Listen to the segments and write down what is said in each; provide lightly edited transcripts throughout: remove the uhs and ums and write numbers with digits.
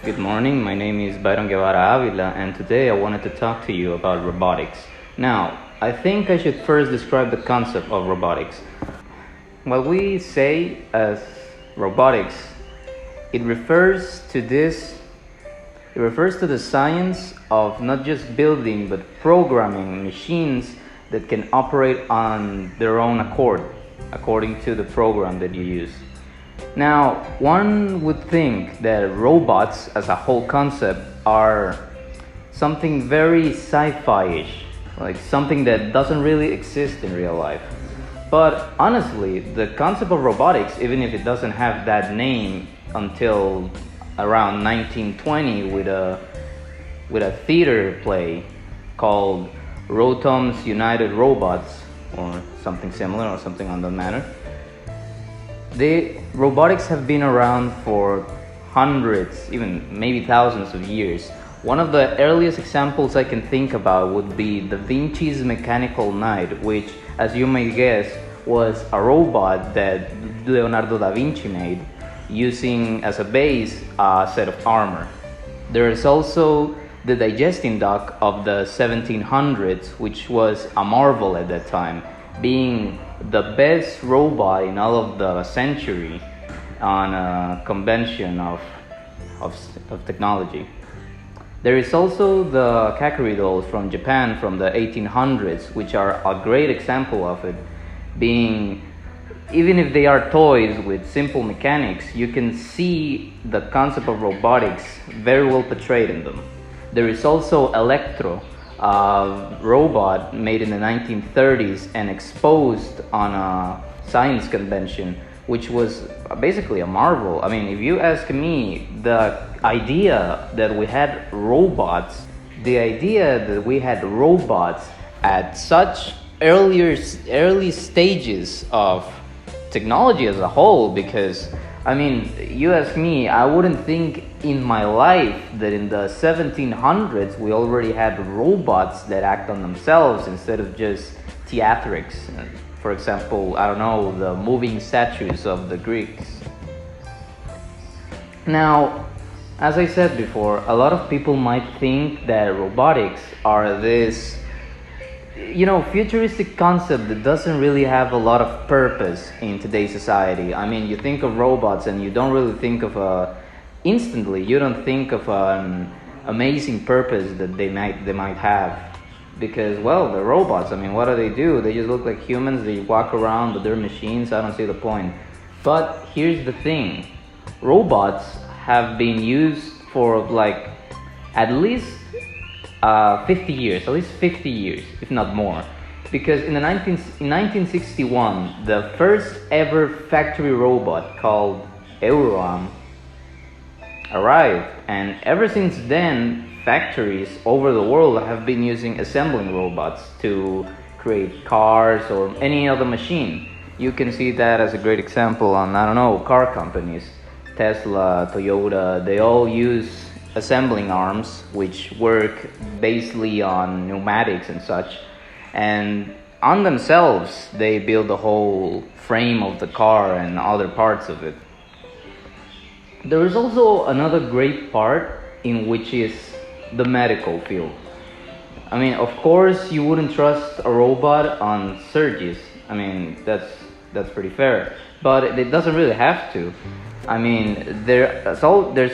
Good morning, my name is Byron Guevara, Ávila, and today I wanted to talk to you about robotics. Now, I think I should first describe the concept of robotics. What we say as robotics, it refers to the science of not just building but programming machines that can operate on their own accord, according to the program that you use. Now, one would think that robots as a whole concept are something very sci-fi-ish, like something that doesn't really exist in real life. But honestly, the concept of robotics, even if it doesn't have that name until around 1920 with a theater play called Rotom's United Robots, or something similar, or something on that matter. The robotics have been around for hundreds, even maybe thousands of years. One of the earliest examples I can think about would be Da Vinci's Mechanical Knight, which, as you may guess, was a robot that Leonardo da Vinci made using as a base a set of armor. There is also the digesting duck of the 1700s, which was a marvel at that time, being the best robot in all of the century on a convention of technology. There is also the Kakuri dolls from Japan from the 1800s, which are a great example of it, being, even if they are toys with simple mechanics, you can see the concept of robotics very well portrayed in them. There is also Electro, a robot made in the 1930s and exposed on a science convention, which was basically a marvel. I mean, if you ask me, the idea that we had robots at such early stages of technology as a whole, because I mean, you ask me, I wouldn't think in my life that in the 1700s we already had robots that act on themselves instead of just theatrics. For example, I don't know, the moving statues of the Greeks. Now, as I said before, a lot of people might think that robotics are this futuristic concept that doesn't really have a lot of purpose in today's society. I mean, you think of robots and you don't really think of instantly, you don't think of an amazing purpose that they might have. Because, well, they're robots. I mean, what do? They just look like humans, they walk around, but they're machines. I don't see the point. But here's the thing. Robots have been used for at least 50 years, if not more. Because in 1961, the first ever factory robot called Euroam arrived, and ever since then, factories over the world have been using assembling robots to create cars or any other machine. You can see that as a great example on, car companies. Tesla, Toyota, they all use assembling arms, which work basically on pneumatics and such, and on themselves they build the whole frame of the car and other parts of it. There is also another great part in which is the medical field. I mean, of course you wouldn't trust a robot on surgeries. I mean, that's pretty fair, but it doesn't really have to. I mean, there's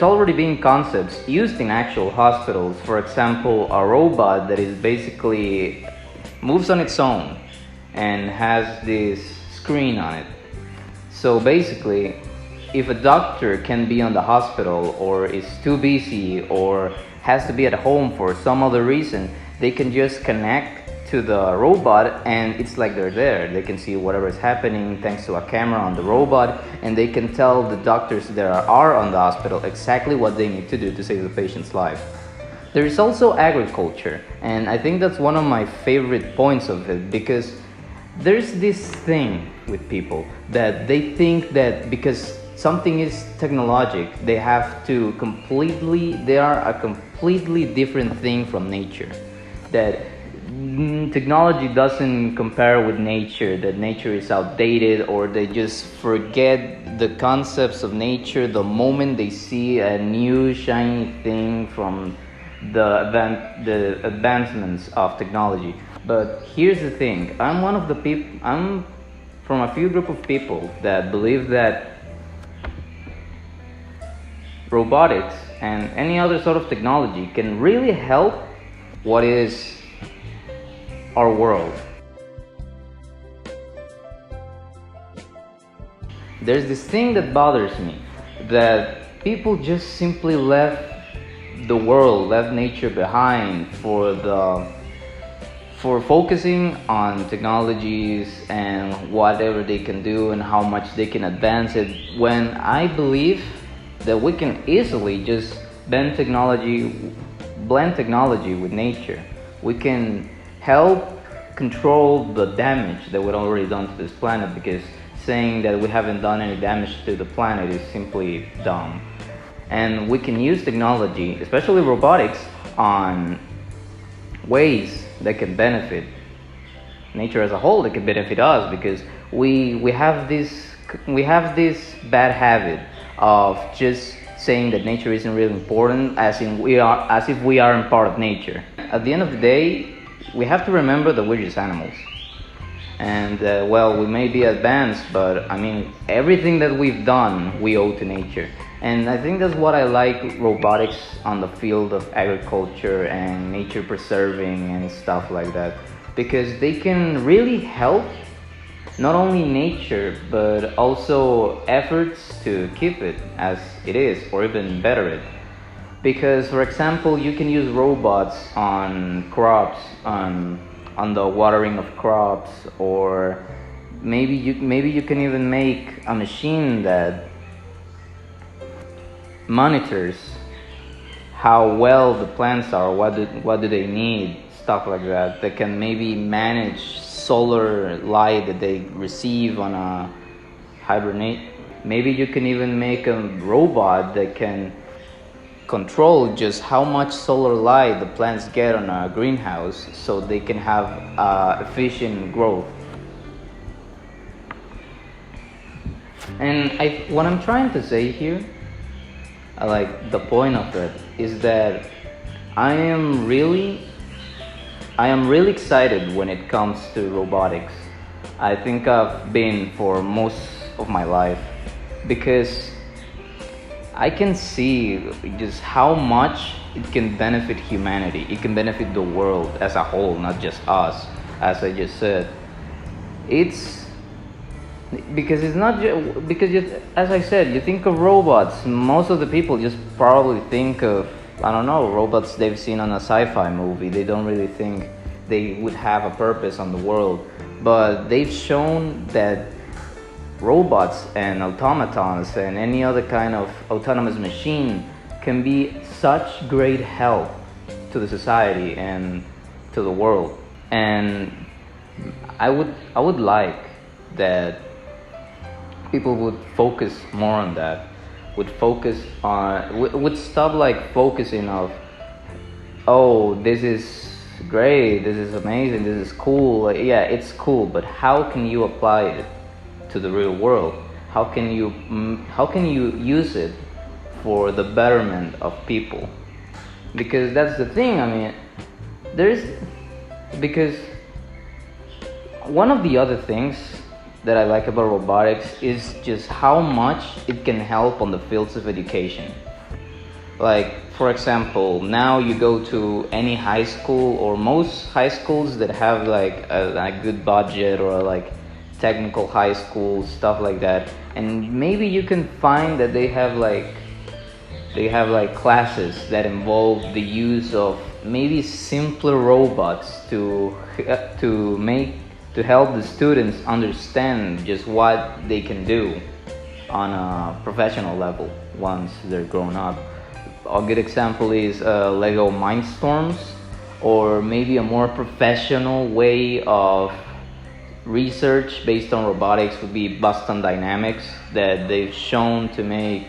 already been concepts used in actual hospitals. For example, a robot that is basically moves on its own and has this screen on it. So basically, if a doctor can be on the hospital or is too busy or has to be at home for some other reason, they can just connect to the robot and it's like they're there. They can see whatever is happening thanks to a camera on the robot, and they can tell the doctors that are on the hospital exactly what they need to do to save the patient's life. There is also agriculture, and I think that's one of my favorite points of it, because there's this thing with people that they think that because something is technologic, they are a completely different thing from nature. That technology doesn't compare with nature, that nature is outdated, or they just forget the concepts of nature the moment they see a new shiny thing from the advancements of technology. But here's the thing, I'm from a few group of people that believe that robotics and any other sort of technology can really help what is our world. There's this thing that bothers me, that people just simply left the world, left nature behind for focusing on technologies and whatever they can do and how much they can advance it, when I believe that we can easily just blend technology with nature. We can help control the damage that we've already done to this planet, because saying that we haven't done any damage to the planet is simply dumb. And we can use technology, especially robotics, on ways that can benefit nature as a whole, that can benefit us, because we have this bad habit of just saying that nature isn't really important, as if we aren't part of nature. At the end of the day, we have to remember that we're just animals. And well, we may be advanced, but I mean, everything that we've done, we owe to nature. And I think that's what I like robotics on the field of agriculture and nature preserving and stuff like that, because they can really help not only nature, but also efforts to keep it as it is, or even better it. Because, for example, you can use robots on crops, on the watering of crops, or maybe you can even make a machine that monitors how well the plants are, what do they need, stuff like that. That can maybe manage solar light that they receive on a hibernate. Maybe you can even make a robot that can control just how much solar light the plants get on a greenhouse, so they can have efficient growth. And what I'm trying to say here, like the point of it, is that I am really excited when it comes to robotics. I think I've been for most of my life, because I can see just how much it can benefit humanity. It can benefit the world as a whole, not just us, as I just said. It's because it's not as I said, you think of robots, most of the people just probably think of, I don't know, robots they've seen on a sci-fi movie. They don't really think they would have a purpose on the world. But they've shown that robots and automatons and any other kind of autonomous machine can be such great help to the society and to the world. And I would like that people would focus more on that, would stop like focusing of, oh, this is great, this is amazing, this is cool. Like, yeah, it's cool, but how can you apply it to the real world? How can you use it for the betterment of people? Because that's the thing. I mean, because one of the other things that I like about robotics is just how much it can help on the fields of education. Like, for example, now you go to any high school, or most high schools that have like a good budget, or like technical high school, stuff like that, and maybe you can find that they have like classes that involve the use of maybe simpler robots to help the students understand just what they can do on a professional level once they're grown up. A good example is Lego Mindstorms, or maybe a more professional way of research based on robotics would be Boston Dynamics, that they've shown to make,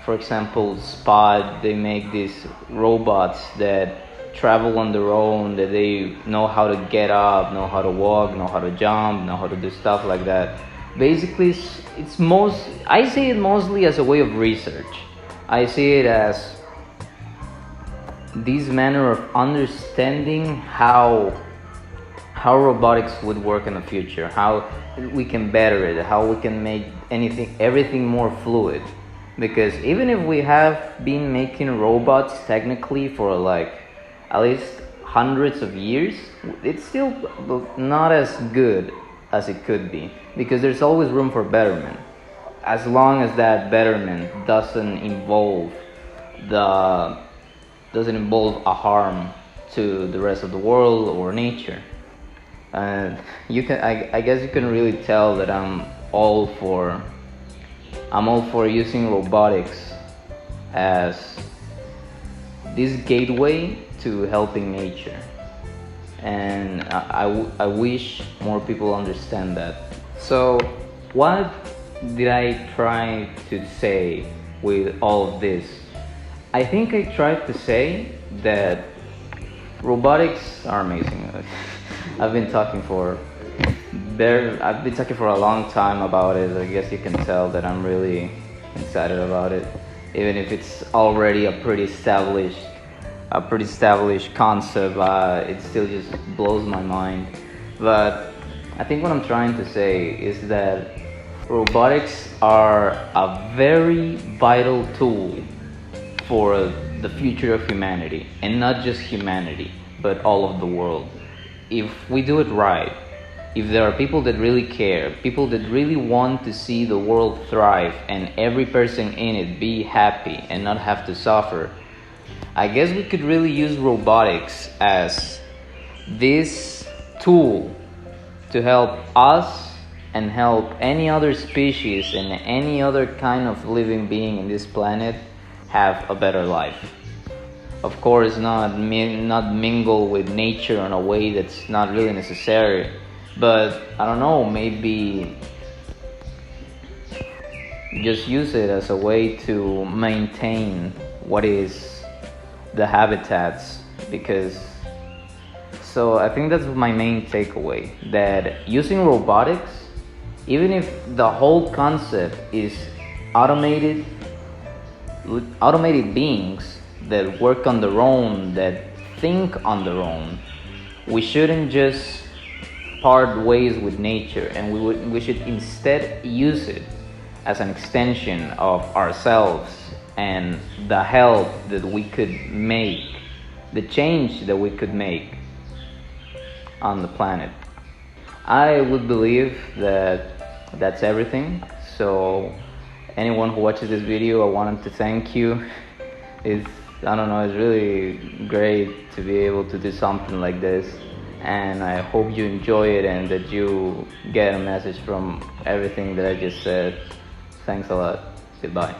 for example, Spot. They make these robots that travel on their own, that they know how to get up, know how to walk, know how to jump, know how to do stuff like that. Basically, I see it mostly as a way of research. I see it as this manner of understanding how robotics would work in the future, how we can better it, how we can make everything more fluid. Because even if we have been making robots technically for like at least hundreds of years, it's still not as good as it could be, because there's always room for betterment, as long as that betterment doesn't involve a harm to the rest of the world or nature. And I guess you can really tell that I'm all for using robotics as this gateway to helping nature. And I wish more people understand that. So what did I try to say with all of this? I think I tried to say that robotics are amazing. I've been talking for a long time about it. I guess you can tell that I'm really excited about it, even if it's already a pretty established concept. It still just blows my mind. But I think what I'm trying to say is that robotics are a very vital tool for the future of humanity, and not just humanity, but all of the world. If we do it right, if there are people that really care, people that really want to see the world thrive and every person in it be happy and not have to suffer, I guess we could really use robotics as this tool to help us and help any other species and any other kind of living being in this planet have a better life. Of course, not mingle with nature in a way that's not really necessary, but I don't know, maybe just use it as a way to maintain what is the habitats. So I think that's my main takeaway, that using robotics, even if the whole concept is automated beings that work on their own, that think on their own, we shouldn't just part ways with nature, and we should instead use it as an extension of ourselves and the help that we could make, the change that we could make on the planet. I would believe that that's everything. So anyone who watches this video, I wanted to thank you. It's really great to be able to do something like this, and I hope you enjoy it and that you get a message from everything that I just said. Thanks a lot. Goodbye.